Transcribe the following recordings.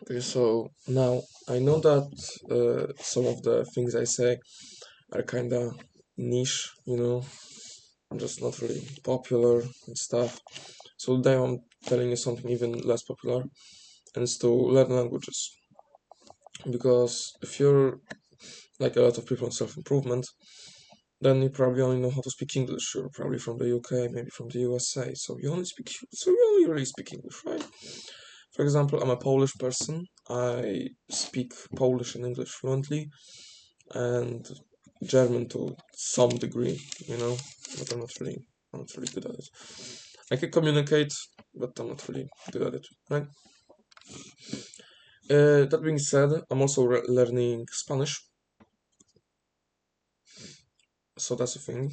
Okay, so now I know that some of the things I say are kinda niche, just not really popular and stuff. So today I'm telling you something even less popular, and it's to learn languages. Because if you're like a lot of people in self-improvement, then you probably only know how to speak English. You're probably from the UK, maybe from the USA, so you only really speak English, right? For example, I'm a Polish person. I speak Polish and English fluently, and German to some degree, but I'm not really good at it. I can communicate, but I'm not really good at it, right? That being said, I'm also learning Spanish, so that's a thing,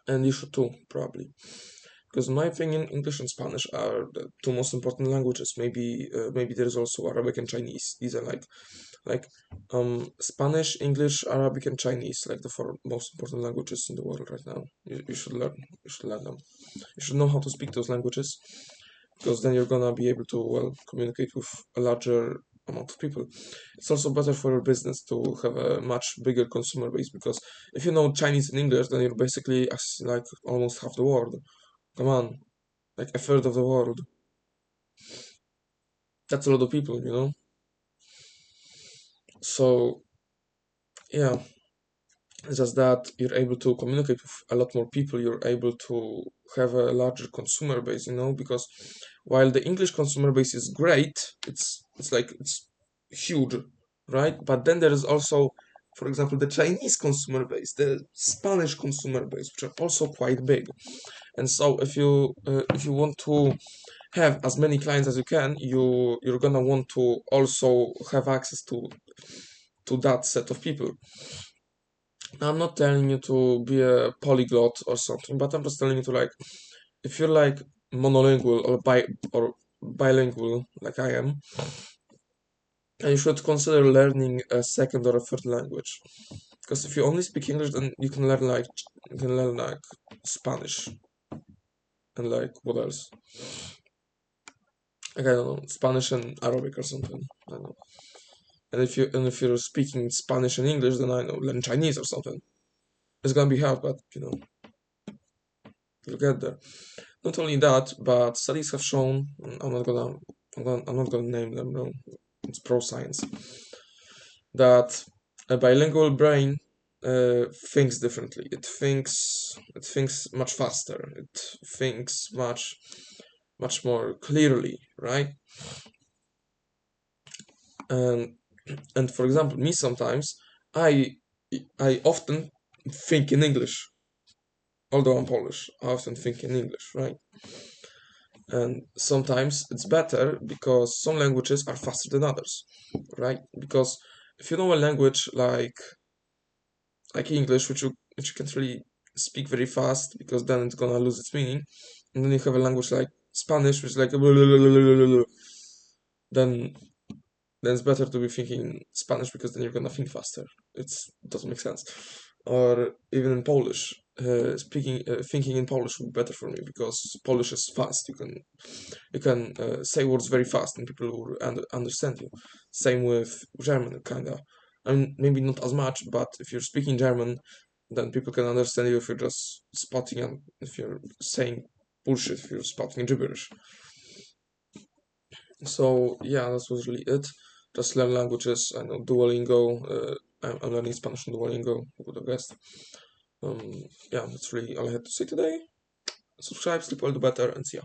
and you should too, probably. Because in my opinion, English and Spanish are the two most important languages. Maybe there is also Arabic and Chinese. These are like Spanish, English, Arabic, and Chinese, like the four most important languages in the world right now. You should learn. You should learn them. You should know how to speak those languages, because then you're gonna be able to communicate with a larger amount of people. It's also better for your business to have a much bigger consumer base, because if you know Chinese and English, then you're basically like almost half the world. Come on, like a third of the world. That's a lot of people. So yeah, it's just that you're able to communicate with a lot more people. You're able to have a larger consumer base, because while the English consumer base is great, it's huge, right? But then there is also, for example, the Chinese consumer base, the Spanish consumer base, which are also quite big. And so if you want to have as many clients as you can, you're gonna want to also have access to that set of people. Now, I'm not telling you to be a polyglot or something, but I'm just telling you to, like, if you're like monolingual or bilingual like I am, and you should consider learning a second or a third language. Because if you only speak English, then you can learn like Spanish and like what else? Like, I don't know, Spanish and Arabic or something. I don't know. And if you're speaking Spanish and English, then I know, learn Chinese or something. It's gonna be hard, but you'll get there. Not only that, but studies have shown, I'm not gonna name them, no, it's pro science, that a bilingual brain thinks differently. It thinks much faster. It thinks much more clearly, right? And and for example, me sometimes I I often think in English, although I'm Polish. I often think in English, right? And sometimes it's better because some languages are faster than others, right? Because if you know a language like English, which you can't really speak very fast because then it's gonna lose its meaning, and then you have a language like Spanish, which is like then then it's better to be thinking Spanish because then you're gonna think faster. It doesn't make sense. Or even in Polish, thinking in Polish would be better for me because Polish is fast. You can say words very fast and people will understand you. Same with German, kinda. I mean, maybe not as much, but if you're speaking German, then people can understand you if you're just spotting and if you're saying bullshit, if you're spotting gibberish. So yeah, that was really it. Just learn languages. I know Duolingo. I'm learning Spanish on Duolingo. Who would have guessed? Yeah, that's really all I had to say today. Subscribe, sleep all the better, and see ya.